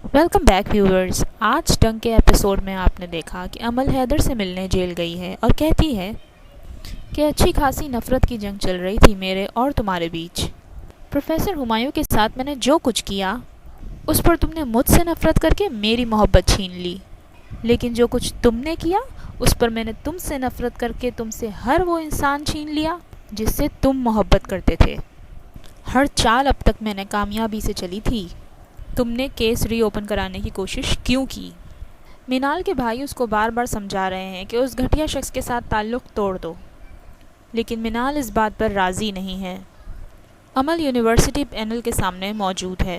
Welcome back viewers. آج ڈنگ کے ایپیسوڈ میں آپ نے دیکھا کہ امل حیدر سے ملنے جیل گئی ہے اور کہتی ہے کہ اچھی خاصی نفرت کی جنگ چل رہی تھی میرے اور تمہارے بیچ. پروفیسر ہمایوں کے ساتھ میں نے جو کچھ کیا اس پر تم نے مجھ سے نفرت کر کے میری محبت چھین لی، لیکن جو کچھ تم نے کیا اس پر میں نے تم سے نفرت کر کے تم سے ہر وہ انسان چھین لیا جس سے تم محبت کرتے تھے. ہر چال اب تک میں نے کامیابی سے چلی تھی. تم نے کیس ری اوپن کرانے کی کوشش کیوں کی؟ مینال کے بھائی اس کو بار بار سمجھا رہے ہیں کہ اس گھٹیا شخص کے ساتھ تعلق توڑ دو، لیکن مینال اس بات پر راضی نہیں ہے. امل یونیورسٹی پینل کے سامنے موجود ہے.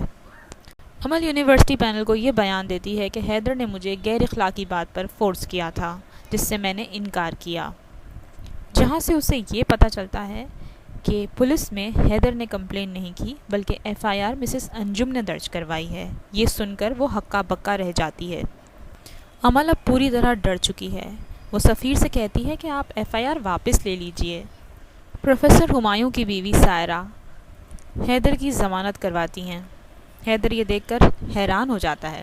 امل یونیورسٹی پینل کو یہ بیان دیتی ہے کہ حیدر نے مجھے غیر اخلاقی بات پر فورس کیا تھا جس سے میں نے انکار کیا، جہاں سے اسے یہ پتہ چلتا ہے کہ پولیس میں حیدر نے کمپلین نہیں کی بلکہ ایف آئی آر مسز انجم نے درج کروائی ہے. یہ سن کر وہ ہکا بکا رہ جاتی ہے. امل اب پوری طرح ڈر چکی ہے. وہ سفیر سے کہتی ہے کہ آپ ایف آئی آر واپس لے لیجئے. پروفیسر ہمایوں کی بیوی سائرہ حیدر کی ضمانت کرواتی ہیں. حیدر یہ دیکھ کر حیران ہو جاتا ہے.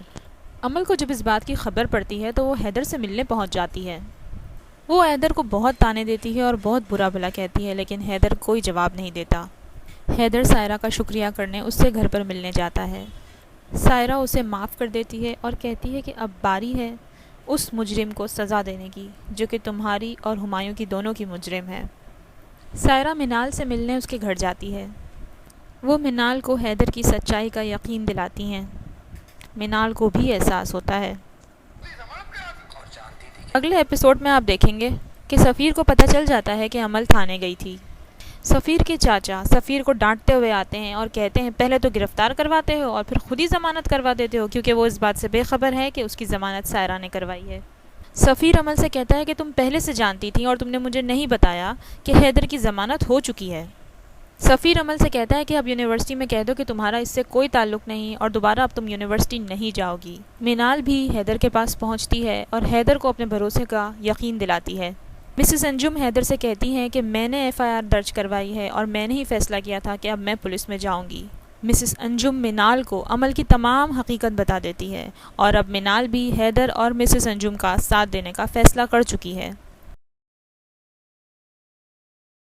امل کو جب اس بات کی خبر پڑتی ہے تو وہ حیدر سے ملنے پہنچ جاتی ہے. وہ حیدر کو بہت تانے دیتی ہے اور بہت برا بھلا کہتی ہے، لیکن حیدر کوئی جواب نہیں دیتا. حیدر سائرہ کا شکریہ کرنے اس سے گھر پر ملنے جاتا ہے. سائرہ اسے معاف کر دیتی ہے اور کہتی ہے کہ اب باری ہے اس مجرم کو سزا دینے کی جو کہ تمہاری اور ہمایوں کی دونوں کی مجرم ہے. سائرہ مینال سے ملنے اس کے گھر جاتی ہے. وہ مینال کو حیدر کی سچائی کا یقین دلاتی ہیں. مینال کو بھی احساس ہوتا ہے. اگلے ایپیسوڈ میں آپ دیکھیں گے کہ سفیر کو پتہ چل جاتا ہے کہ امل تھانے گئی تھی. سفیر کے چاچا سفیر کو ڈانٹتے ہوئے آتے ہیں اور کہتے ہیں پہلے تو گرفتار کرواتے ہو اور پھر خود ہی ضمانت کروا دیتے ہو، کیونکہ وہ اس بات سے بے خبر ہے کہ اس کی ضمانت سائرہ نے کروائی ہے. سفیر امل سے کہتا ہے کہ تم پہلے سے جانتی تھی اور تم نے مجھے نہیں بتایا کہ حیدر کی ضمانت ہو چکی ہے. سفیر امل سے کہتا ہے کہ اب یونیورسٹی میں کہہ دو کہ تمہارا اس سے کوئی تعلق نہیں اور دوبارہ اب تم یونیورسٹی نہیں جاؤ گی. مینال بھی حیدر کے پاس پہنچتی ہے اور حیدر کو اپنے بھروسے کا یقین دلاتی ہے. مسز انجم حیدر سے کہتی ہیں کہ میں نے ایف آئی آر درج کروائی ہے اور میں نے ہی فیصلہ کیا تھا کہ اب میں پولیس میں جاؤں گی. مسز انجم مینال کو عمل کی تمام حقیقت بتا دیتی ہے اور اب مینال بھی حیدر اور مسز انجم کا ساتھ دینے کا فیصلہ کر چکی ہے.